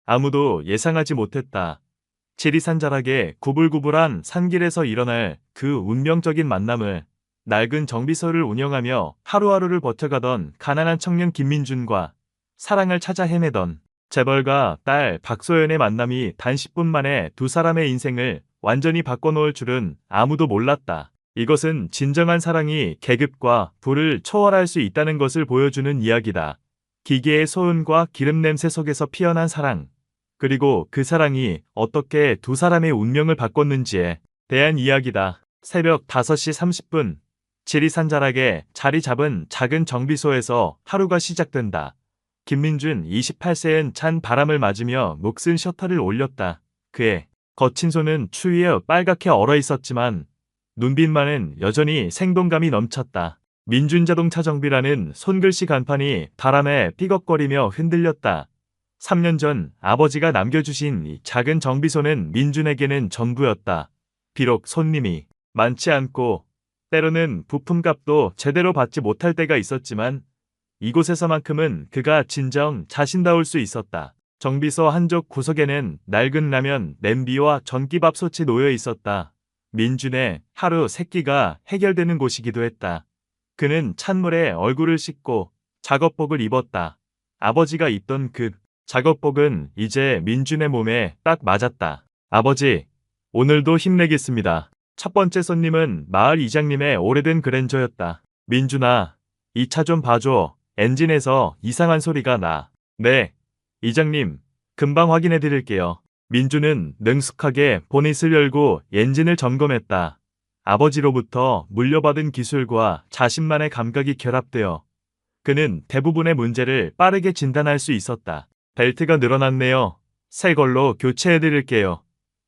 아무도 예상하지 못했다. 지리산자락의 구불구불한 산길에서 일어날 그 운명적인 만남을 낡은 정비소를 운영하며 하루하루를 버텨가던 가난한 청년 김민준과 사랑을 찾아 헤매던 재벌가 딸 박소연의 만남이 단 10분 만에 두 사람의 인생을 완전히 바꿔놓을 줄은 아무도 몰랐다. 이것은 진정한 사랑이 계급과 부를 초월할 수 있다는 것을 보여주는 이야기다. 기계의 소음과 기름 냄새 속에서 피어난 사랑, 그리고 그 사랑이 어떻게 두 사람의 운명을 바꿨는지에 대한 이야기다. 새벽 5시 30분, 지리산 자락에 자리 잡은 작은 정비소에서 하루가 시작된다. 김민준 28세는 찬 바람을 맞으며 녹슨 셔터를 올렸다. 그의 거친 손은 추위에 빨갛게 얼어 있었지만 눈빛만은 여전히 생동감이 넘쳤다. 민준자동차 정비라는 손글씨 간판이 바람에 삐걱거리며 흔들렸다. 3년 전 아버지가 남겨주신 이 작은 정비소는 민준에게는 전부였다. 비록 손님이 많지 않고 때로는 부품값도 제대로 받지 못할 때가 있었지만 이곳에서만큼은 그가 진정 자신다울 수 있었다. 정비소 한쪽 구석에는 낡은 라면, 냄비와 전기밥솥이 놓여 있었다. 민준의 하루 세끼가 해결되는 곳이기도 했다. 그는 찬물에 얼굴을 씻고 작업복을 입었다. 아버지가 입던 그 작업복은 이제 민준의 몸에 딱 맞았다. 아버지, 오늘도 힘내겠습니다. 첫 번째 손님은 마을 이장님의 오래된 그랜저였다. 민준아, 이 차 좀 봐줘. 엔진에서 이상한 소리가 나. 네, 이장님, 금방 확인해 드릴게요. 민준은 능숙하게 보닛을 열고 엔진을 점검했다. 아버지로부터 물려받은 기술과 자신만의 감각이 결합되어 그는 대부분의 문제를 빠르게 진단할 수 있었다. 벨트가 늘어났네요. 새 걸로 교체해 드릴게요.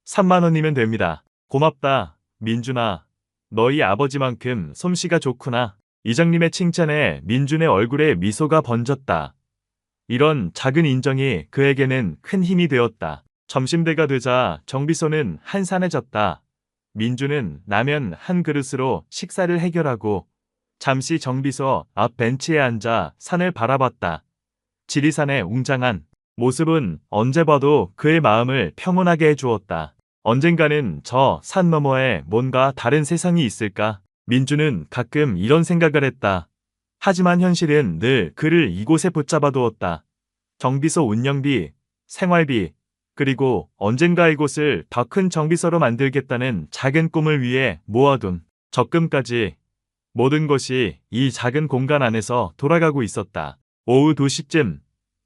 3만 원이면 됩니다. 고맙다, 민준아. 너희 아버지만큼 솜씨가 좋구나. 이장님의 칭찬에 민준의 얼굴에 미소가 번졌다. 이런 작은 인정이 그에게는 큰 힘이 되었다. 점심때가 되자 정비소는 한산해졌다. 민준은 라면 한 그릇으로 식사를 해결하고 잠시 정비소 앞 벤치에 앉아 산을 바라봤다. 지리산의 웅장한 모습은 언제 봐도 그의 마음을 평온하게 해주었다. 언젠가는 저 산 너머에 뭔가 다른 세상이 있을까? 민준은 가끔 이런 생각을 했다. 하지만 현실은 늘 그를 이곳에 붙잡아 두었다. 정비소 운영비, 생활비, 그리고 언젠가 이곳을 더 큰 정비소로 만들겠다는 작은 꿈을 위해 모아둔 적금까지 모든 것이 이 작은 공간 안에서 돌아가고 있었다. 오후 2시쯤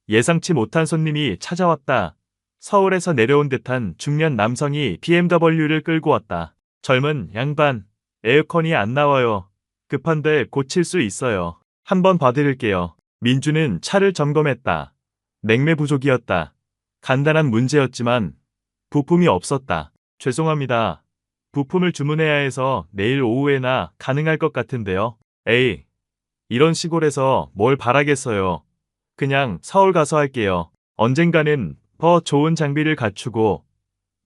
예상치 못한 손님이 찾아왔다. 서울에서 내려온 듯한 중년 남성이 BMW를 끌고 왔다. 젊은 양반, 에어컨이 안 나와요. 급한데 고칠 수 있어요. 한번 봐드릴게요. 민준은 차를 점검했다. 냉매 부족이었다. 간단한 문제였지만 부품이 없었다. 죄송합니다. 부품을 주문해야 해서 내일 오후에나 가능할 것 같은데요. 에이, 이런 시골에서 뭘 바라겠어요. 그냥 서울 가서 할게요. 언젠가는 더 좋은 장비를 갖추고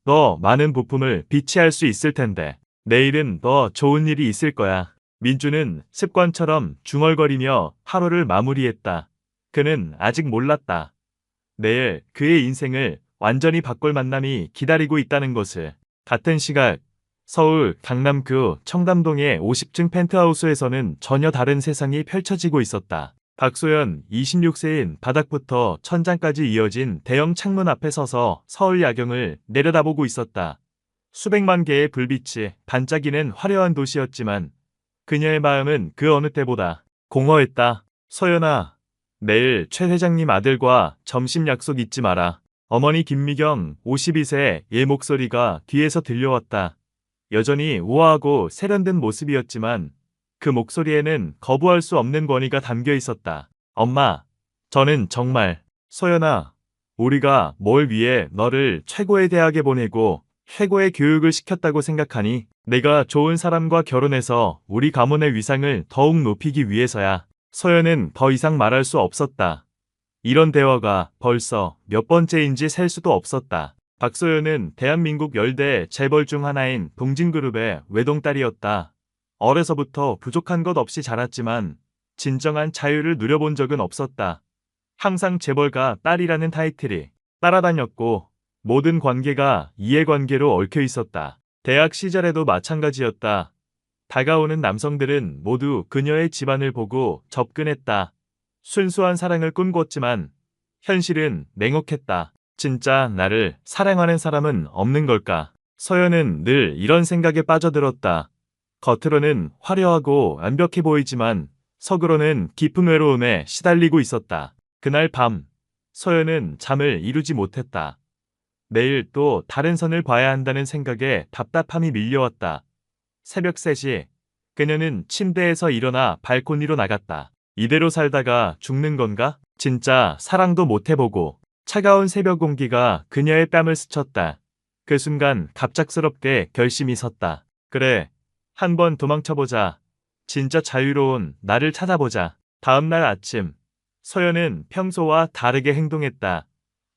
더 많은 부품을 비치할 수 있을 텐데 내일은 더 좋은 일이 있을 거야. 민준은 습관처럼 중얼거리며 하루를 마무리했다. 그는 아직 몰랐다. 내일 그의 인생을 완전히 바꿀 만남이 기다리고 있다는 것을. 같은 시각 서울 강남구 청담동의 50층 펜트하우스에서는 전혀 다른 세상이 펼쳐지고 있었다. 박소연 26세인 바닥부터 천장까지 이어진 대형 창문 앞에 서서 서울 야경을 내려다보고 있었다. 수백만 개의 불빛이 반짝이는 화려한 도시였지만 그녀의 마음은 그 어느 때보다 공허했다. 소연아, 내일 최 회장님 아들과 점심 약속 잊지 마라. 어머니 김미경 52세의 목소리가 뒤에서 들려왔다. 여전히 우아하고 세련된 모습이었지만 그 목소리에는 거부할 수 없는 권위가 담겨 있었다. 엄마, 저는 정말. 소연아, 우리가 뭘 위해 너를 최고의 대학에 보내고 최고의 교육을 시켰다고 생각하니? 내가 좋은 사람과 결혼해서 우리 가문의 위상을 더욱 높이기 위해서야. 소연은 더 이상 말할 수 없었다. 이런 대화가 벌써 몇 번째인지 셀 수도 없었다. 박소연은 대한민국 열대 재벌 중 하나인 동진그룹의 외동딸이었다. 어려서부터 부족한 것 없이 자랐지만 진정한 자유를 누려본 적은 없었다. 항상 재벌가 딸이라는 타이틀이 따라다녔고 모든 관계가 이해관계로 얽혀 있었다. 대학 시절에도 마찬가지였다. 다가오는 남성들은 모두 그녀의 집안을 보고 접근했다. 순수한 사랑을 꿈꿨지만 현실은 냉혹했다. 진짜 나를 사랑하는 사람은 없는 걸까? 서연은 늘 이런 생각에 빠져들었다. 겉으로는 화려하고 완벽해 보이지만 속으로는 깊은 외로움에 시달리고 있었다. 그날 밤 서연은 잠을 이루지 못했다. 내일 또 다른 선을 봐야 한다는 생각에 답답함이 밀려왔다. 새벽 3시 그녀는 침대에서 일어나 발코니로 나갔다. 이대로 살다가 죽는 건가? 진짜 사랑도 못 해보고. 차가운 새벽 공기가 그녀의 뺨을 스쳤다. 그 순간 갑작스럽게 결심이 섰다. 그래, 한번 도망쳐보자. 진짜 자유로운 나를 찾아보자. 다음날 아침, 서연은 평소와 다르게 행동했다.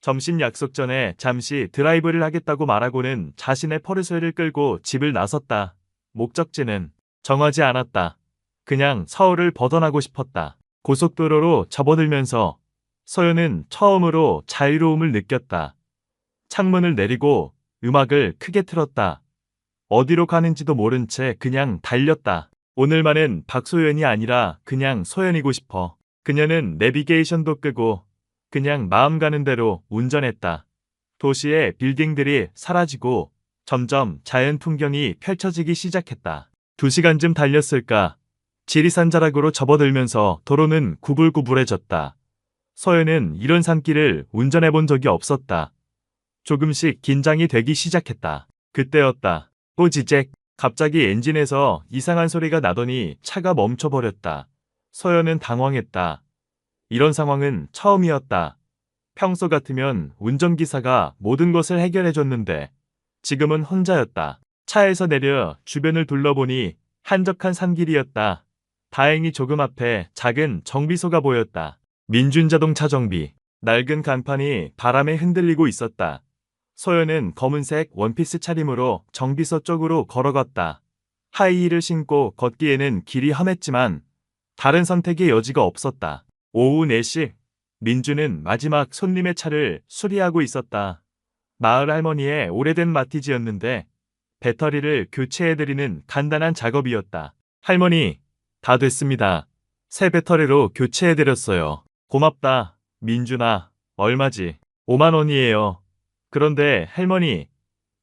점심 약속 전에 잠시 드라이브를 하겠다고 말하고는 자신의 포르쉐를 끌고 집을 나섰다. 목적지는 정하지 않았다. 그냥 서울을 벗어나고 싶었다. 고속도로로 접어들면서 서연은 처음으로 자유로움을 느꼈다. 창문을 내리고 음악을 크게 틀었다. 어디로 가는지도 모른 채 그냥 달렸다. 오늘만은 박소연이 아니라 그냥 소연이고 싶어. 그녀는 내비게이션도 끄고 그냥 마음 가는 대로 운전했다. 도시의 빌딩들이 사라지고 점점 자연 풍경이 펼쳐지기 시작했다. 2시간쯤 달렸을까? 지리산 자락으로 접어들면서 도로는 구불구불해졌다. 서연은 이런 산길을 운전해 본 적이 없었다. 조금씩 긴장이 되기 시작했다. 그때였다. 꼬지잭. 갑자기 엔진에서 이상한 소리가 나더니 차가 멈춰버렸다. 서연은 당황했다. 이런 상황은 처음이었다. 평소 같으면 운전기사가 모든 것을 해결해줬는데 지금은 혼자였다. 차에서 내려 주변을 둘러보니 한적한 산길이었다. 다행히 조금 앞에 작은 정비소가 보였다. 민준자동차 정비. 낡은 간판이 바람에 흔들리고 있었다. 소연은 검은색 원피스 차림으로 정비소 쪽으로 걸어갔다. 하이힐을 신고 걷기에는 길이 험했지만 다른 선택의 여지가 없었다. 오후 4시, 민주는 마지막 손님의 차를 수리하고 있었다. 마을 할머니의 오래된 마티즈였는데 배터리를 교체해드리는 간단한 작업이었다. 할머니, 다 됐습니다. 새 배터리로 교체해드렸어요. 고맙다, 민준아. 얼마지? 5만 원이에요. 그런데 할머니,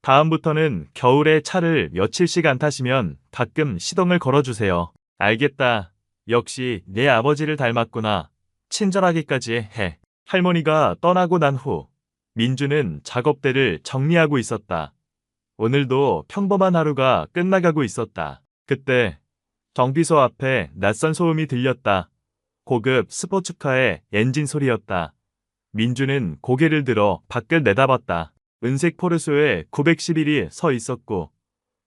다음부터는 겨울에 차를 며칠씩 안 타시면 가끔 시동을 걸어주세요. 알겠다. 역시 내 아버지를 닮았구나. 친절하기까지 해. 할머니가 떠나고 난 후 민주는 작업대를 정리하고 있었다. 오늘도 평범한 하루가 끝나가고 있었다. 그때 정비소 앞에 낯선 소음이 들렸다. 고급 스포츠카의 엔진 소리였다. 민주는 고개를 들어 밖을 내다봤다. 은색 포르쉐에 911이 서 있었고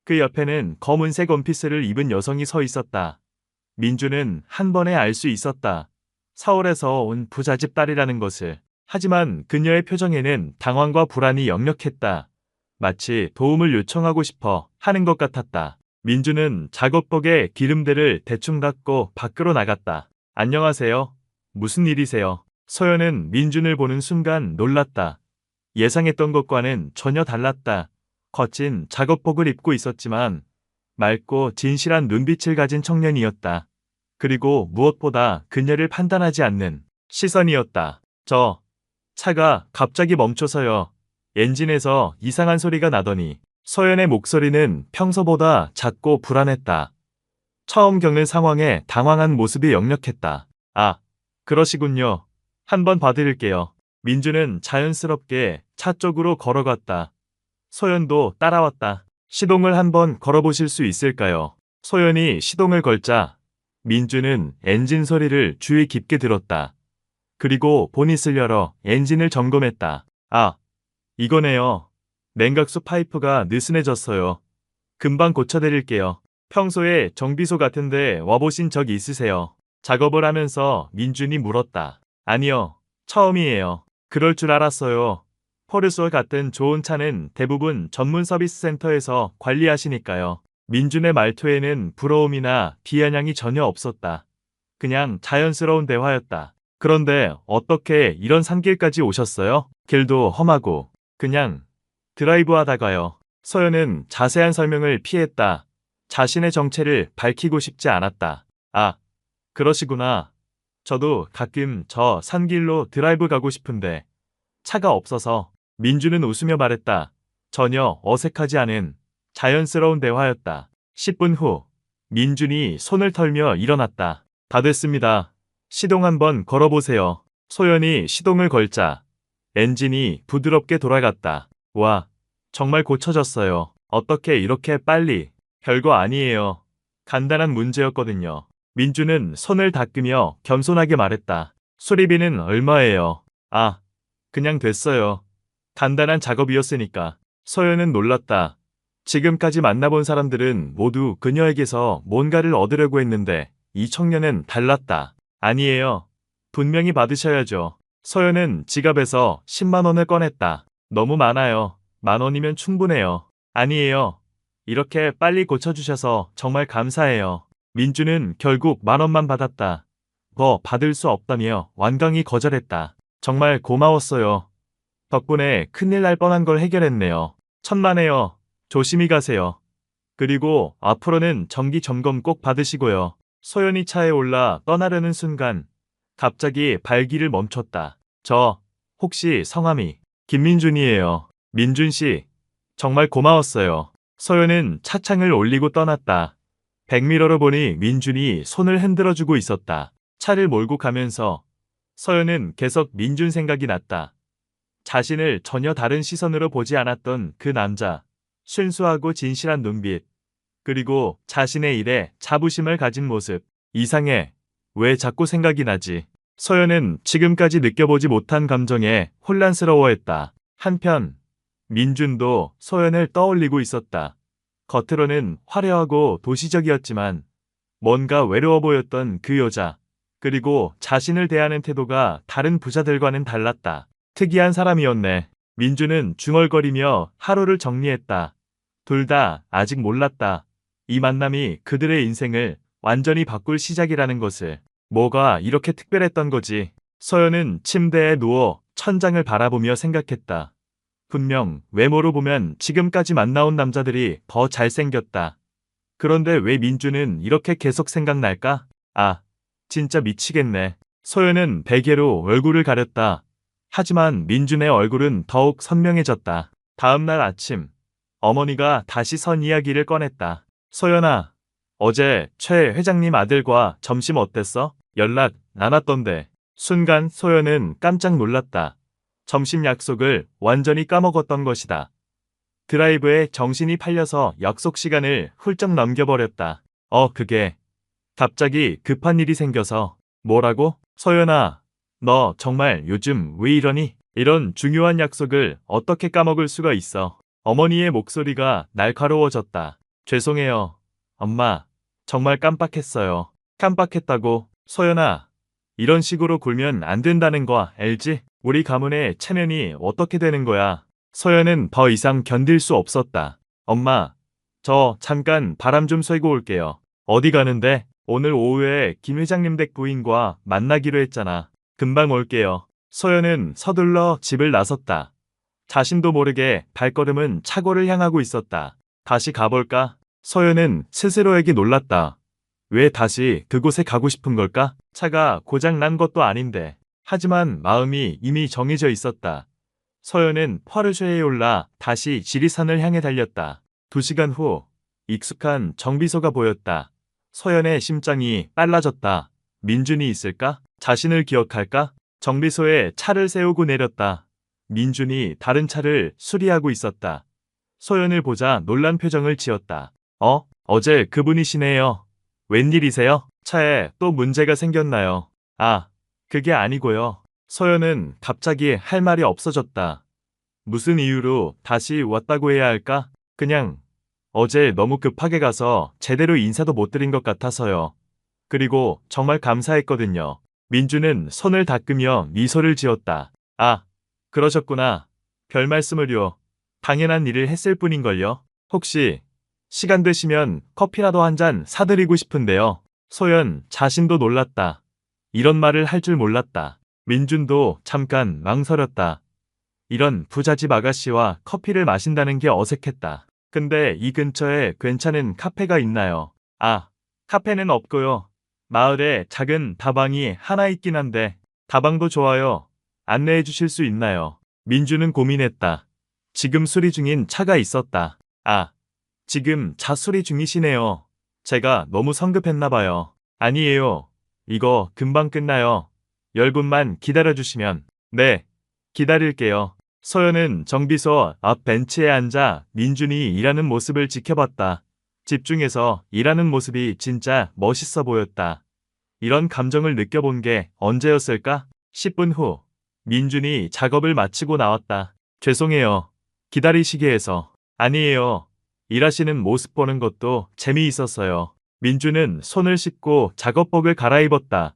그 옆에는 검은색 원피스를 입은 여성이 서 있었다. 민주는 한 번에 알 수 있었다. 서울에서 온 부잣집 딸이라는 것을. 하지만 그녀의 표정에는 당황과 불안이 역력했다. 마치 도움을 요청하고 싶어 하는 것 같았다. 민주는 작업복에 기름대를 대충 닦고 밖으로 나갔다. 안녕하세요. 무슨 일이세요? 서연은 민준을 보는 순간 놀랐다. 예상했던 것과는 전혀 달랐다. 거친 작업복을 입고 있었지만 맑고 진실한 눈빛을 가진 청년이었다. 그리고 무엇보다 그녀를 판단하지 않는 시선이었다. 차가 갑자기 멈춰서요. 엔진에서 이상한 소리가 나더니 서연의 목소리는 평소보다 작고 불안했다. 처음 겪는 상황에 당황한 모습이 역력했다. 아, 그러시군요. 한번 봐드릴게요. 민주는 자연스럽게 차 쪽으로 걸어갔다. 소연도 따라왔다. 시동을 한번 걸어보실 수 있을까요? 소연이 시동을 걸자 민주는 엔진 소리를 주의 깊게 들었다. 그리고 보닛을 열어 엔진을 점검했다. 아, 이거네요. 냉각수 파이프가 느슨해졌어요. 금방 고쳐드릴게요. 평소에 정비소 같은데 와보신 적 있으세요? 작업을 하면서 민준이 물었다. 아니요. 처음이에요. 그럴 줄 알았어요. 포르쉐 같은 좋은 차는 대부분 전문 서비스 센터에서 관리하시니까요. 민준의 말투에는 부러움이나 비아냥이 전혀 없었다. 그냥 자연스러운 대화였다. 그런데 어떻게 이런 산길까지 오셨어요? 길도 험하고 그냥 드라이브 하다가요. 소연은 자세한 설명을 피했다. 자신의 정체를 밝히고 싶지 않았다. 아, 그러시구나. 저도 가끔 저 산길로 드라이브 가고 싶은데 차가 없어서. 민주는 웃으며 말했다. 전혀 어색하지 않은 자연스러운 대화였다. 10분 후 민준이 손을 털며 일어났다. 다 됐습니다. 시동 한번 걸어보세요. 소연이 시동을 걸자 엔진이 부드럽게 돌아갔다. 와, 정말 고쳐졌어요. 어떻게 이렇게 빨리? 별거 아니에요. 간단한 문제였거든요. 민주는 손을 닦으며 겸손하게 말했다. 수리비는 얼마예요? 아, 그냥 됐어요. 간단한 작업이었으니까. 소연은 놀랐다. 지금까지 만나본 사람들은 모두 그녀에게서 뭔가를 얻으려고 했는데 이 청년은 달랐다. 아니에요. 분명히 받으셔야죠. 소연은 지갑에서 10만 원을 꺼냈다. 너무 많아요. 10,000원이면 충분해요. 아니에요. 이렇게 빨리 고쳐주셔서 정말 감사해요. 민주는 결국 10,000원만 받았다. 더 받을 수 없다며 완강히 거절했다. 정말 고마웠어요. 덕분에 큰일 날 뻔한 걸 해결했네요. 천만에요. 조심히 가세요. 그리고 앞으로는 정기 점검 꼭 받으시고요. 소연이 차에 올라 떠나려는 순간 갑자기 발길을 멈췄다. 저 혹시 성함이 김민준이에요. 민준 씨, 정말 고마웠어요. 소연은 차창을 올리고 떠났다. 백미러로 보니 민준이 손을 흔들어주고 있었다. 차를 몰고 가면서 서연은 계속 민준 생각이 났다. 자신을 전혀 다른 시선으로 보지 않았던 그 남자, 순수하고 진실한 눈빛, 그리고 자신의 일에 자부심을 가진 모습. 이상해. 왜 자꾸 생각이 나지? 서연은 지금까지 느껴보지 못한 감정에 혼란스러워했다. 한편 민준도 서연을 떠올리고 있었다. 겉으로는 화려하고 도시적이었지만 뭔가 외로워 보였던 그 여자, 그리고 자신을 대하는 태도가 다른 부자들과는 달랐다. 특이한 사람이었네. 민주는 중얼거리며 하루를 정리했다. 둘 다 아직 몰랐다. 이 만남이 그들의 인생을 완전히 바꿀 시작이라는 것을. 뭐가 이렇게 특별했던 거지? 서연은 침대에 누워 천장을 바라보며 생각했다. 분명 외모로 보면 지금까지 만나온 남자들이 더 잘생겼다. 그런데 왜 민주는 이렇게 계속 생각날까? 아, 진짜 미치겠네. 소연은 베개로 얼굴을 가렸다. 하지만 민준의 얼굴은 더욱 선명해졌다. 다음 날 아침, 어머니가 다시 선 이야기를 꺼냈다. 소연아, 어제 최 회장님 아들과 점심 어땠어? 연락 안 왔던데. 순간 소연은 깜짝 놀랐다. 점심 약속을 완전히 까먹었던 것이다. 드라이브에 정신이 팔려서 약속 시간을 훌쩍 넘겨버렸다. 그게 갑자기 급한 일이 생겨서. 뭐라고? 소연아, 너 정말 요즘 왜 이러니? 이런 중요한 약속을 어떻게 까먹을 수가 있어? 어머니의 목소리가 날카로워졌다. 죄송해요. 엄마, 정말 깜빡했어요. 깜빡했다고? 소연아, 이런 식으로 굴면 안 된다는 거 알지? 우리 가문의 체면이 어떻게 되는 거야? 소연은 더 이상 견딜 수 없었다. 엄마, 저 잠깐 바람 좀 쐬고 올게요. 어디 가는데? 오늘 오후에 김 회장님 댁 부인과 만나기로 했잖아. 금방 올게요. 소연은 서둘러 집을 나섰다. 자신도 모르게 발걸음은 차고를 향하고 있었다. 다시 가볼까? 소연은 스스로에게 놀랐다. 왜 다시 그곳에 가고 싶은 걸까? 차가 고장 난 것도 아닌데. 하지만 마음이 이미 정해져 있었다. 서연은 포르쉐에 올라 다시 지리산을 향해 달렸다. 2시간 후 익숙한 정비소가 보였다. 서연의 심장이 빨라졌다. 민준이 있을까? 자신을 기억할까? 정비소에 차를 세우고 내렸다. 민준이 다른 차를 수리하고 있었다. 소연을 보자 놀란 표정을 지었다. 어제 그분이시네요. 웬일이세요? 차에 또 문제가 생겼나요? 아, 그게 아니고요. 소연은 갑자기 할 말이 없어졌다. 무슨 이유로 다시 왔다고 해야 할까? 그냥 어제 너무 급하게 가서 제대로 인사도 못 드린 것 같아서요. 그리고 정말 감사했거든요. 민주는 손을 닦으며 미소를 지었다. 아, 그러셨구나. 별 말씀을요. 당연한 일을 했을 뿐인걸요. 혹시 시간 되시면 커피라도 한 잔 사드리고 싶은데요. 소연 자신도 놀랐다. 이런 말을 할 줄 몰랐다. 민준도 잠깐 망설였다. 이런 부잣집 아가씨와 커피를 마신다는 게 어색했다. 근데 이 근처에 괜찮은 카페가 있나요? 아, 카페는 없고요. 마을에 작은 다방이 하나 있긴 한데 다방도 좋아요. 안내해 주실 수 있나요? 민주는 고민했다. 지금 수리 중인 차가 있었다. 아, 지금 차 수리 중이시네요. 제가 너무 성급했나 봐요. 아니에요. 이거 금방 끝나요. 10분만 기다려주시면. 네, 기다릴게요. 소연은 정비소 앞 벤치에 앉아 민준이 일하는 모습을 지켜봤다. 집중해서 일하는 모습이 진짜 멋있어 보였다. 이런 감정을 느껴본 게 언제였을까? 10분 후, 민준이 작업을 마치고 나왔다. 죄송해요. 기다리시게 해서. 아니에요. 일하시는 모습 보는 것도 재미있었어요. 민준은 손을 씻고 작업복을 갈아입었다.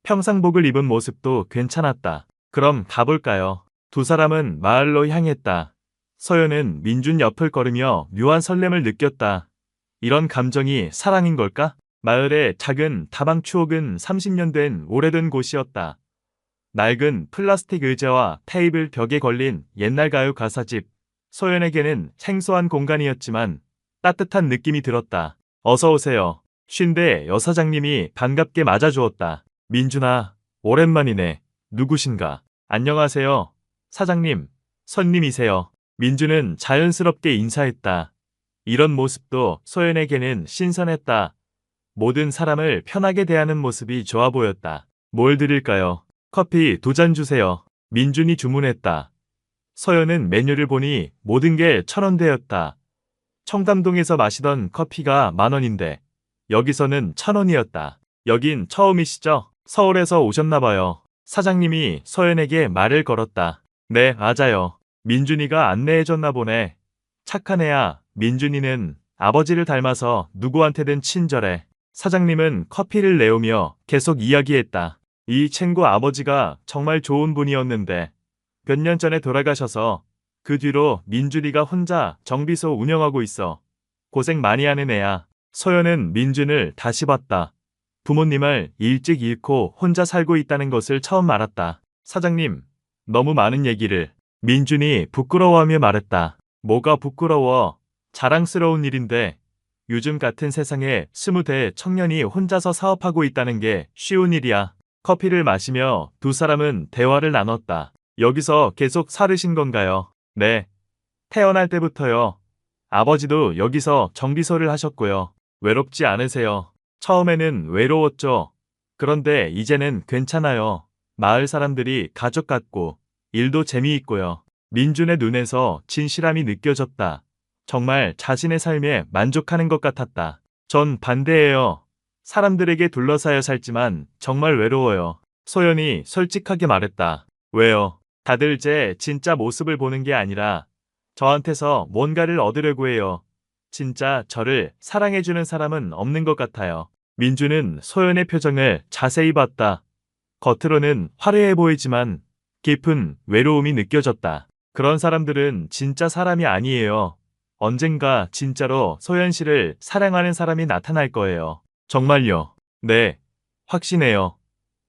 평상복을 입은 모습도 괜찮았다. 그럼 가볼까요? 두 사람은 마을로 향했다. 서연은 민준 옆을 걸으며 묘한 설렘을 느꼈다. 이런 감정이 사랑인 걸까? 마을의 작은 다방 추억은 30년 된 오래된 곳이었다. 낡은 플라스틱 의자와 테이블 벽에 걸린 옛날 가요 가사집. 소연에게는 생소한 공간이었지만 따뜻한 느낌이 들었다. 어서 오세요. 쉰데 여사장님이 반갑게 맞아주었다. 민준아, 오랜만이네. 누구신가? 안녕하세요. 사장님, 손님이세요. 민준은 자연스럽게 인사했다. 이런 모습도 소연에게는 신선했다. 모든 사람을 편하게 대하는 모습이 좋아 보였다. 뭘 드릴까요? 커피 2잔 주세요. 민준이 주문했다. 서연은 메뉴를 보니 모든 게 1,000원대였다. 청담동에서 마시던 커피가 10,000원인데 여기서는 1,000원이었다. 여긴 처음이시죠? 서울에서 오셨나봐요. 사장님이 서연에게 말을 걸었다. 네, 맞아요. 민준이가 안내해줬나 보네. 착한 애야. 민준이는 아버지를 닮아서 누구한테든 친절해. 사장님은 커피를 내오며 계속 이야기했다. 이 친구 아버지가 정말 좋은 분이었는데 몇 년 전에 돌아가셔서 그 뒤로 민준이가 혼자 정비소 운영하고 있어. 고생 많이 하는 애야. 소연은 민준을 다시 봤다. 부모님을 일찍 잃고 혼자 살고 있다는 것을 처음 알았다. 사장님, 너무 많은 얘기를. 민준이 부끄러워하며 말했다. 뭐가 부끄러워. 자랑스러운 일인데 요즘 같은 세상에 20대 청년이 혼자서 사업하고 있다는 게 쉬운 일이야. 커피를 마시며 두 사람은 대화를 나눴다. 여기서 계속 살으신 건가요? 네. 태어날 때부터요. 아버지도 여기서 정비소를 하셨고요. 외롭지 않으세요? 처음에는 외로웠죠. 그런데 이제는 괜찮아요. 마을 사람들이 가족 같고 일도 재미있고요. 민준의 눈에서 진실함이 느껴졌다. 정말 자신의 삶에 만족하는 것 같았다. 전 반대예요. 사람들에게 둘러싸여 살지만 정말 외로워요. 소연이 솔직하게 말했다. 왜요? 다들 제 진짜 모습을 보는 게 아니라 저한테서 뭔가를 얻으려고 해요. 진짜 저를 사랑해주는 사람은 없는 것 같아요. 민주는 소연의 표정을 자세히 봤다. 겉으로는 화려해 보이지만 깊은 외로움이 느껴졌다. 그런 사람들은 진짜 사람이 아니에요. 언젠가 진짜로 소연 씨를 사랑하는 사람이 나타날 거예요. 정말요? 네, 확신해요.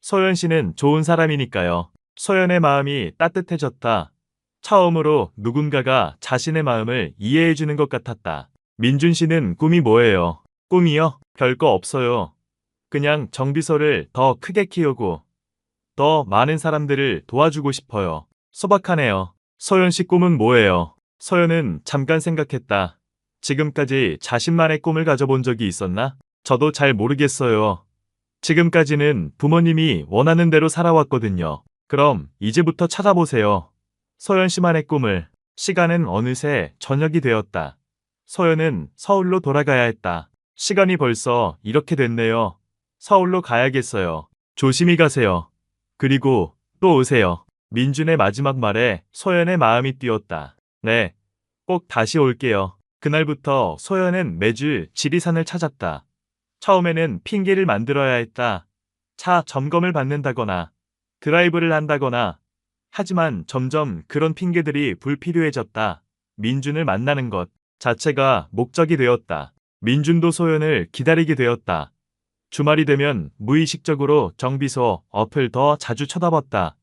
소연 씨는 좋은 사람이니까요. 소연의 마음이 따뜻해졌다. 처음으로 누군가가 자신의 마음을 이해해주는 것 같았다. 민준 씨는 꿈이 뭐예요? 꿈이요? 별거 없어요. 그냥 정비소를 더 크게 키우고 더 많은 사람들을 도와주고 싶어요. 소박하네요. 소연 씨 꿈은 뭐예요? 소연은 잠깐 생각했다. 지금까지 자신만의 꿈을 가져본 적이 있었나? 저도 잘 모르겠어요. 지금까지는 부모님이 원하는 대로 살아왔거든요. 그럼 이제부터 찾아보세요. 소연 씨만의 꿈을. 시간은 어느새 저녁이 되었다. 소연은 서울로 돌아가야 했다. 시간이 벌써 이렇게 됐네요. 서울로 가야겠어요. 조심히 가세요. 그리고 또 오세요. 민준의 마지막 말에 소연의 마음이 뛰었다. 네, 꼭 다시 올게요. 그날부터 소연은 매주 지리산을 찾았다. 처음에는 핑계를 만들어야 했다. 차 점검을 받는다거나 드라이브를 한다거나. 하지만 점점 그런 핑계들이 불필요해졌다. 민준을 만나는 것 자체가 목적이 되었다. 민준도 소연을 기다리게 되었다. 주말이 되면 무의식적으로 정비소 앞을 더 자주 쳐다봤다.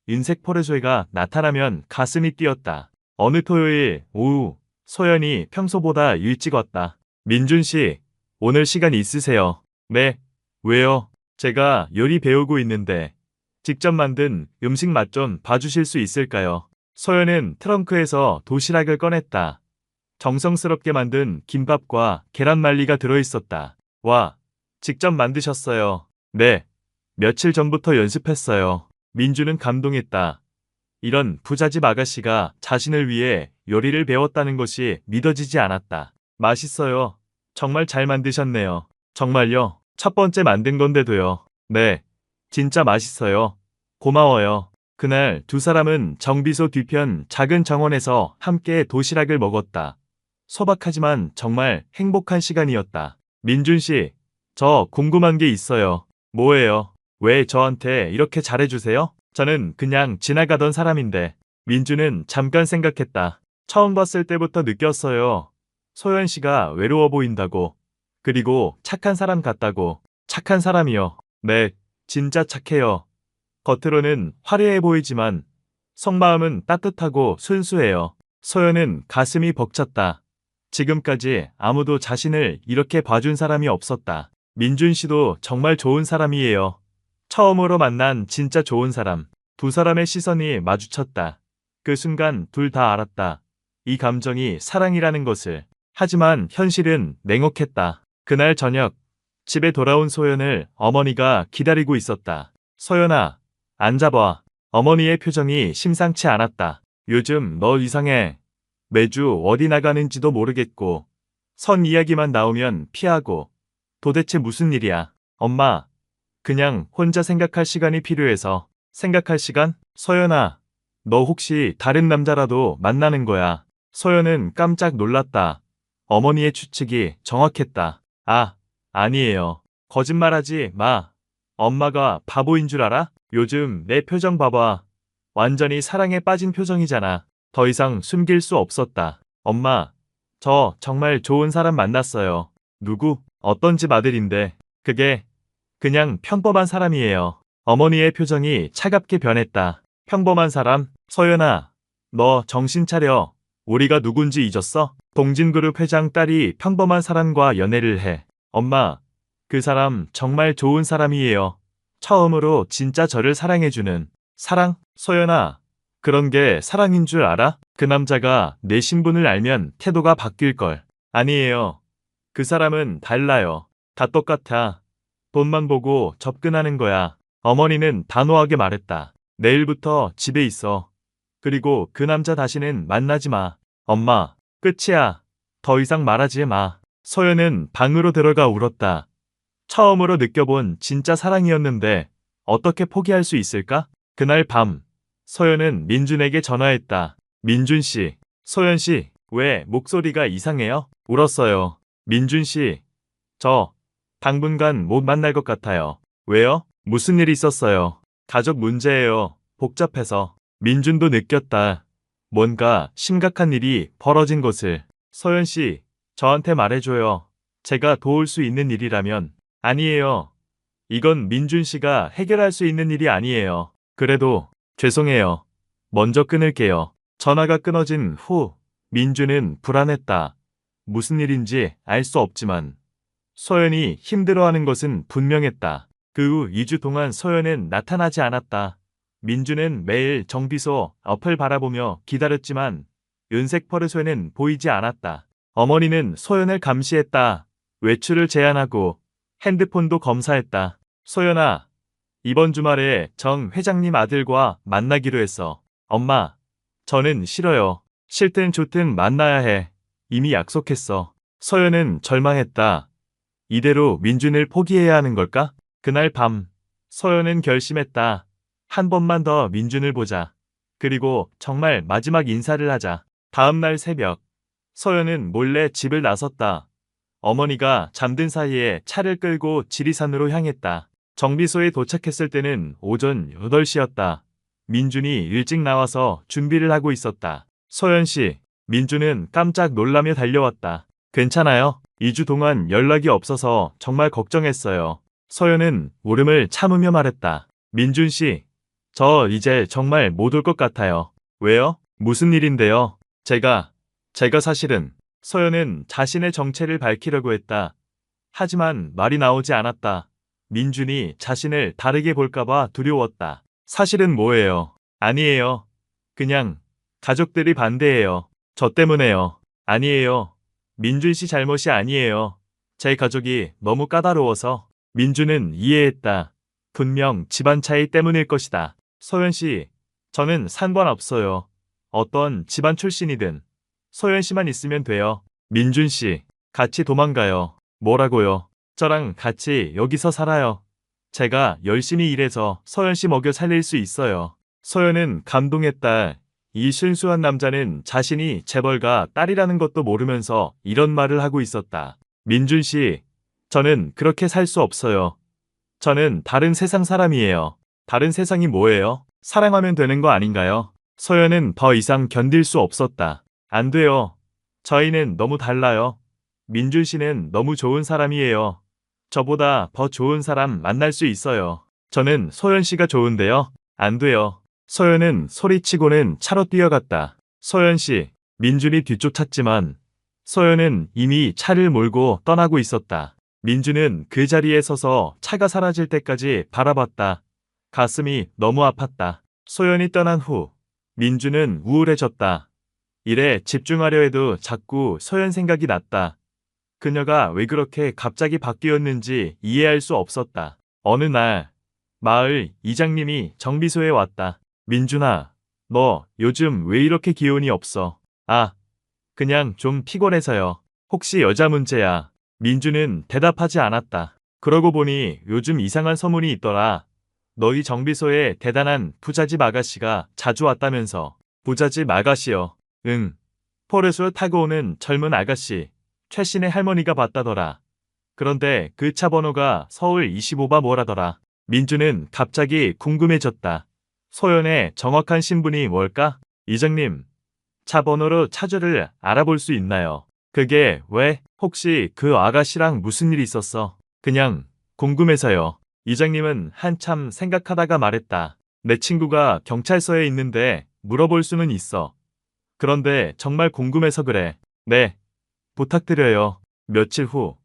은색 포레소가 나타나면 가슴이 뛰었다. 어느 토요일 오후 소연이 평소보다 일찍 왔다. 민준 씨, 오늘 시간 있으세요? 네. 왜요? 제가 요리 배우고 있는데 직접 만든 음식 맛 좀 봐주실 수 있을까요? 소연은 트렁크에서 도시락을 꺼냈다. 정성스럽게 만든 김밥과 계란말리가 들어있었다. 와, 직접 만드셨어요. 네. 며칠 전부터 연습했어요. 민주는 감동했다. 이런 부잣집 아가씨가 자신을 위해 요리를 배웠다는 것이 믿어지지 않았다. 맛있어요. 정말 잘 만드셨네요. 정말요? 첫 번째 만든 건데도요. 네. 진짜 맛있어요. 고마워요. 그날 두 사람은 정비소 뒤편 작은 정원에서 함께 도시락을 먹었다. 소박하지만 정말 행복한 시간이었다. 민준 씨, 저 궁금한 게 있어요. 뭐예요? 왜 저한테 이렇게 잘해주세요? 저는 그냥 지나가던 사람인데. 민주는 잠깐 생각했다. 처음 봤을 때부터 느꼈어요. 소연 씨가 외로워 보인다고. 그리고 착한 사람 같다고. 착한 사람이요. 네, 진짜 착해요. 겉으로는 화려해 보이지만 속마음은 따뜻하고 순수해요. 소연은 가슴이 벅찼다. 지금까지 아무도 자신을 이렇게 봐준 사람이 없었다. 민준 씨도 정말 좋은 사람이에요. 처음으로 만난 진짜 좋은 사람. 두 사람의 시선이 마주쳤다. 그 순간 둘 다 알았다. 이 감정이 사랑이라는 것을. 하지만 현실은 냉혹했다. 그날 저녁, 집에 돌아온 소연을 어머니가 기다리고 있었다. 소연아, 앉아봐. 어머니의 표정이 심상치 않았다. 요즘 너 이상해. 매주 어디 나가는지도 모르겠고, 선 이야기만 나오면 피하고. 도대체 무슨 일이야? 엄마, 그냥 혼자 생각할 시간이 필요해서. 생각할 시간? 소연아, 너 혹시 다른 남자라도 만나는 거야? 소연은 깜짝 놀랐다. 어머니의 추측이 정확했다. 아, 아니에요. 거짓말하지 마. 엄마가 바보인 줄 알아? 요즘 내 표정 봐봐. 완전히 사랑에 빠진 표정이잖아. 더 이상 숨길 수 없었다. 엄마, 저 정말 좋은 사람 만났어요. 누구? 어떤 집 아들인데. 그게 그냥 평범한 사람이에요. 어머니의 표정이 차갑게 변했다. 평범한 사람? 소연아, 너 정신 차려. 우리가 누군지 잊었어? 동진그룹 회장 딸이 평범한 사람과 연애를 해. 엄마, 그 사람 정말 좋은 사람이에요. 처음으로 진짜 저를 사랑해주는. 사랑? 소연아, 그런 게 사랑인 줄 알아? 그 남자가 내 신분을 알면 태도가 바뀔걸. 아니에요. 그 사람은 달라요. 다 똑같아. 돈만 보고 접근하는 거야. 어머니는 단호하게 말했다. 내일부터 집에 있어. 그리고 그 남자 다시는 만나지 마. 엄마, 끝이야. 더 이상 말하지 마. 소연은 방으로 들어가 울었다. 처음으로 느껴본 진짜 사랑이었는데 어떻게 포기할 수 있을까? 그날 밤, 소연은 민준에게 전화했다. 민준 씨, 소연 씨, 왜 목소리가 이상해요? 울었어요. 민준 씨, 저 당분간 못 만날 것 같아요. 왜요? 무슨 일 있었어요? 가족 문제예요. 복잡해서. 민준도 느꼈다. 뭔가 심각한 일이 벌어진 것을. 소연 씨, 저한테 말해줘요. 제가 도울 수 있는 일이라면. 아니에요. 이건 민준 씨가 해결할 수 있는 일이 아니에요. 그래도 죄송해요. 먼저 끊을게요. 전화가 끊어진 후 민준은 불안했다. 무슨 일인지 알 수 없지만 소연이 힘들어하는 것은 분명했다. 그 후 2주 동안 소연은 나타나지 않았다. 민준은 매일 정비소 앞을 바라보며 기다렸지만 은색 포르쉐는 보이지 않았다. 어머니는 소연을 감시했다. 외출을 제한하고 핸드폰도 검사했다. 소연아, 이번 주말에 정 회장님 아들과 만나기로 했어. 엄마, 저는 싫어요. 싫든 좋든 만나야 해. 이미 약속했어. 소연은 절망했다. 이대로 민준을 포기해야 하는 걸까? 그날 밤, 소연은 결심했다. 한 번만 더 민준을 보자. 그리고 정말 마지막 인사를 하자. 다음 날 새벽, 소연은 몰래 집을 나섰다. 어머니가 잠든 사이에 차를 끌고 지리산으로 향했다. 정비소에 도착했을 때는 오전 8시였다. 민준이 일찍 나와서 준비를 하고 있었다. 소연 씨, 민준은 깜짝 놀라며 달려왔다. 괜찮아요? 2주 동안 연락이 없어서 정말 걱정했어요. 소연은 울음을 참으며 말했다. 민준 씨, 저 이제 정말 못 올 것 같아요. 왜요? 무슨 일인데요? 제가 사실은 소연은 자신의 정체를 밝히려고 했다. 하지만 말이 나오지 않았다. 민준이 자신을 다르게 볼까봐 두려웠다. 사실은 뭐예요? 아니에요. 그냥 가족들이 반대해요. 저 때문에요. 아니에요. 민준 씨 잘못이 아니에요. 제 가족이 너무 까다로워서. 민준은 이해했다. 분명 집안 차이 때문일 것이다. 소연 씨, 저는 상관없어요. 어떤 집안 출신이든 소연 씨만 있으면 돼요. 민준 씨, 같이 도망가요. 뭐라고요? 저랑 같이 여기서 살아요. 제가 열심히 일해서 소연 씨 먹여 살릴 수 있어요. 소연은 감동했다. 이 순수한 남자는 자신이 재벌가 딸이라는 것도 모르면서 이런 말을 하고 있었다. 민준 씨, 저는 그렇게 살 수 없어요. 저는 다른 세상 사람이에요. 다른 세상이 뭐예요? 사랑하면 되는 거 아닌가요? 소연은 더 이상 견딜 수 없었다. 안 돼요. 저희는 너무 달라요. 민준 씨는 너무 좋은 사람이에요. 저보다 더 좋은 사람 만날 수 있어요. 저는 소연 씨가 좋은데요. 안 돼요. 소연은 소리치고는 차로 뛰어갔다. 소연 씨, 민준이 뒤쫓았지만 소연은 이미 차를 몰고 떠나고 있었다. 민준은 그 자리에 서서 차가 사라질 때까지 바라봤다. 가슴이 너무 아팠다. 소연이 떠난 후 민준은 우울해졌다. 일에 집중하려 해도 자꾸 소연 생각이 났다. 그녀가 왜 그렇게 갑자기 바뀌었는지 이해할 수 없었다. 어느 날 마을 이장님이 정비소에 왔다. 민준아, 너 요즘 왜 이렇게 기운이 없어? 아, 그냥 좀 피곤해서요. 혹시 여자 문제야? 민준은 대답하지 않았다. 그러고 보니 요즘 이상한 소문이 있더라. 너희 정비소에 대단한 부잣집 아가씨가 자주 왔다면서. 부잣집 아가씨요? 응. 포르쉐 타고 오는 젊은 아가씨. 최신의 할머니가 봤다더라. 그런데 그 차 번호가 서울 25바 뭐라더라. 민준은 갑자기 궁금해졌다. 소연의 정확한 신분이 뭘까? 이장님, 차 번호로 차주를 알아볼 수 있나요? 그게 왜? 혹시 그 아가씨랑 무슨 일 있었어? 그냥 궁금해서요. 이장님은 한참 생각하다가 말했다. 내 친구가 경찰서에 있는데 물어볼 수는 있어. 그런데 정말 궁금해서 그래. 네, 부탁드려요. 며칠 후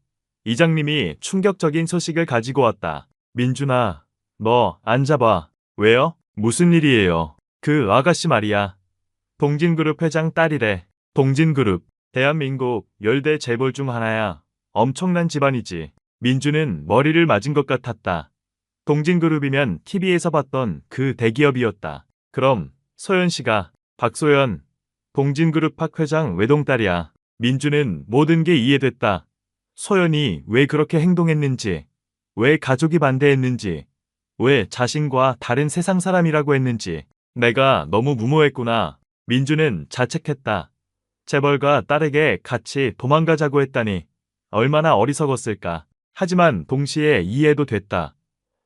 이장님이 충격적인 소식을 가지고 왔다. 민준아, 너 앉아봐. 왜요? 무슨 일이에요? 그 아가씨 말이야. 동진그룹 회장 딸이래. 동진그룹, 대한민국 열대 재벌 중 하나야. 엄청난 집안이지. 민주는 머리를 맞은 것 같았다. 동진그룹이면 TV에서 봤던 그 대기업이었다. 그럼 소연 씨가 박소연, 동진그룹 박 회장 외동딸이야. 민주는 모든 게 이해됐다. 소연이 왜 그렇게 행동했는지, 왜 가족이 반대했는지, 왜 자신과 다른 세상 사람이라고 했는지. 내가 너무 무모했구나. 민주는 자책했다. 재벌가 딸에게 같이 도망가자고 했다니 얼마나 어리석었을까. 하지만 동시에 이해도 됐다.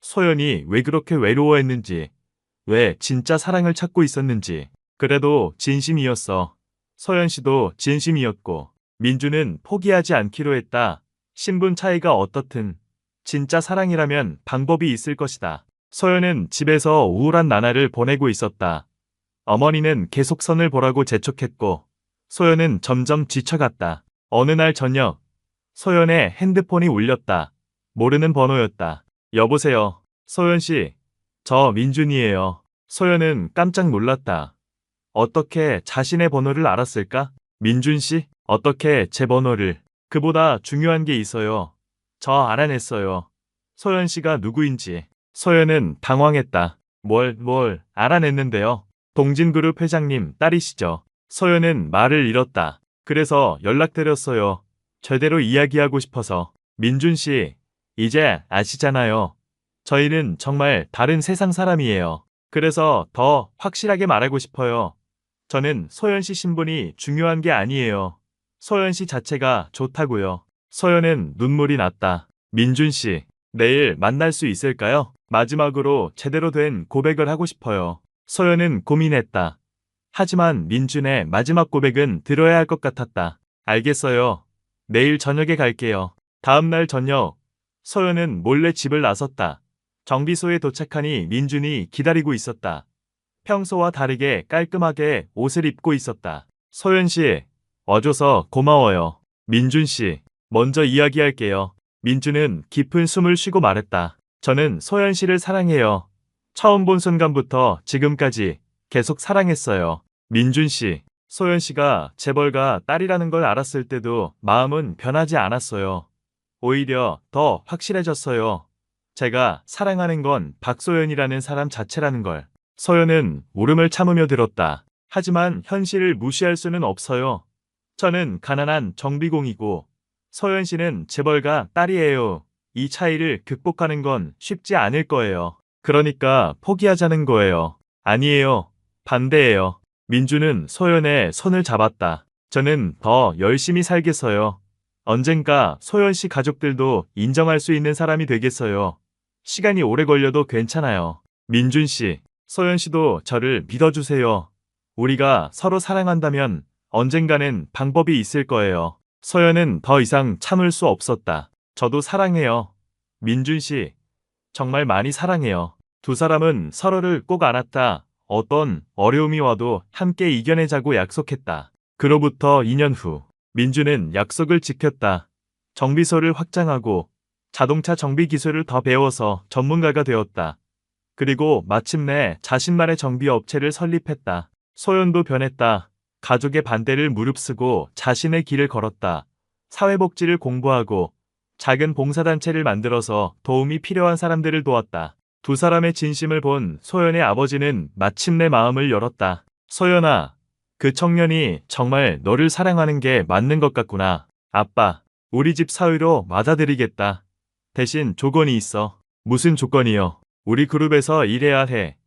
소연이 왜 그렇게 외로워했는지, 왜 진짜 사랑을 찾고 있었는지. 그래도 진심이었어. 소연 씨도 진심이었고, 민주는 포기하지 않기로 했다. 신분 차이가 어떻든 진짜 사랑이라면 방법이 있을 것이다. 소연은 집에서 우울한 나날을 보내고 있었다. 어머니는 계속 선을 보라고 재촉했고 소연은 점점 지쳐갔다. 어느 날 저녁 소연의 핸드폰이 울렸다. 모르는 번호였다. 여보세요. 소연 씨, 저 민준이에요. 소연은 깜짝 놀랐다. 어떻게 자신의 번호를 알았을까? 민준 씨, 어떻게 제 번호를? 그보다 중요한 게 있어요. 저 알아냈어요. 소연 씨가 누구인지. 소연은 당황했다. 뭘 알아냈는데요. 동진그룹 회장님 딸이시죠. 소연은 말을 잃었다. 그래서 연락드렸어요. 제대로 이야기하고 싶어서. 민준 씨, 이제 아시잖아요. 저희는 정말 다른 세상 사람이에요. 그래서 더 확실하게 말하고 싶어요. 저는 소연 씨 신분이 중요한 게 아니에요. 소연 씨 자체가 좋다고요. 소연은 눈물이 났다. 민준 씨, 내일 만날 수 있을까요? 마지막으로 제대로 된 고백을 하고 싶어요. 소연은 고민했다. 하지만 민준의 마지막 고백은 들어야 할 것 같았다. 알겠어요. 내일 저녁에 갈게요. 다음 날 저녁, 소연은 몰래 집을 나섰다. 정비소에 도착하니 민준이 기다리고 있었다. 평소와 다르게 깔끔하게 옷을 입고 있었다. 소연 씨, 와줘서 고마워요. 민준 씨, 먼저 이야기할게요. 민준은 깊은 숨을 쉬고 말했다. 저는 소연 씨를 사랑해요. 처음 본 순간부터 지금까지 계속 사랑했어요. 민준 씨, 소연 씨가 재벌가 딸이라는 걸 알았을 때도 마음은 변하지 않았어요. 오히려 더 확실해졌어요. 제가 사랑하는 건 박소연이라는 사람 자체라는 걸. 소연은 울음을 참으며 들었다. 하지만 현실을 무시할 수는 없어요. 저는 가난한 정비공이고 소연 씨는 재벌가 딸이에요. 이 차이를 극복하는 건 쉽지 않을 거예요. 그러니까 포기하자는 거예요. 아니에요. 반대예요. 민주는 소연의 손을 잡았다. 저는 더 열심히 살겠어요. 언젠가 소연 씨 가족들도 인정할 수 있는 사람이 되겠어요. 시간이 오래 걸려도 괜찮아요. 민준 씨, 소연 씨도 저를 믿어주세요. 우리가 서로 사랑한다면 언젠가는 방법이 있을 거예요. 소연은 더 이상 참을 수 없었다. 저도 사랑해요. 민준 씨, 정말 많이 사랑해요. 두 사람은 서로를 꼭 안았다. 어떤 어려움이 와도 함께 이겨내자고 약속했다. 그로부터 2년 후, 민주는 약속을 지켰다. 정비소를 확장하고 자동차 정비 기술을 더 배워서 전문가가 되었다. 그리고 마침내 자신만의 정비업체를 설립했다. 소연도 변했다. 가족의 반대를 무릅쓰고 자신의 길을 걸었다. 사회복지를 공부하고 작은 봉사단체를 만들어서 도움이 필요한 사람들을 도왔다. 두 사람의 진심을 본 소연의 아버지는 마침내 마음을 열었다. 소연아, 그 청년이 정말 너를 사랑하는 게 맞는 것 같구나. 아빠, 우리 집 사위로 맞아들이겠다. 대신 조건이 있어. 무슨 조건이요? 우리 그룹에서 일해야 해.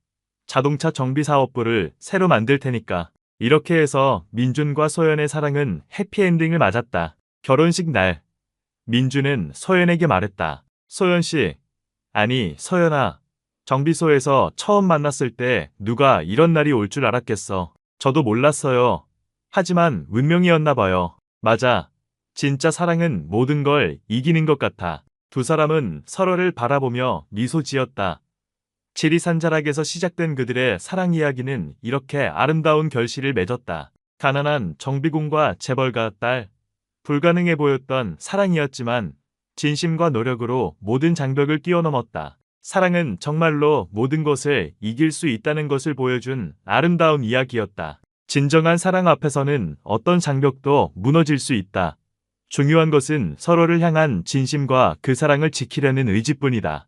자동차 정비 사업부를 새로 만들 테니까. 이렇게 해서 민준과 소연의 사랑은 해피엔딩을 맞았다. 결혼식 날, 민준은 소연에게 말했다. 소연 씨, 아니 소연아, 정비소에서 처음 만났을 때 누가 이런 날이 올 줄 알았겠어. 저도 몰랐어요. 하지만 운명이었나 봐요. 맞아. 진짜 사랑은 모든 걸 이기는 것 같아. 두 사람은 서로를 바라보며 미소 지었다. 지리산자락에서 시작된 그들의 사랑 이야기는 이렇게 아름다운 결실을 맺었다. 가난한 정비공과 재벌가 딸, 불가능해 보였던 사랑이었지만 진심과 노력으로 모든 장벽을 뛰어넘었다. 사랑은 정말로 모든 것을 이길 수 있다는 것을 보여준 아름다운 이야기였다. 진정한 사랑 앞에서는 어떤 장벽도 무너질 수 있다. 중요한 것은 서로를 향한 진심과 그 사랑을 지키려는 의지뿐이다.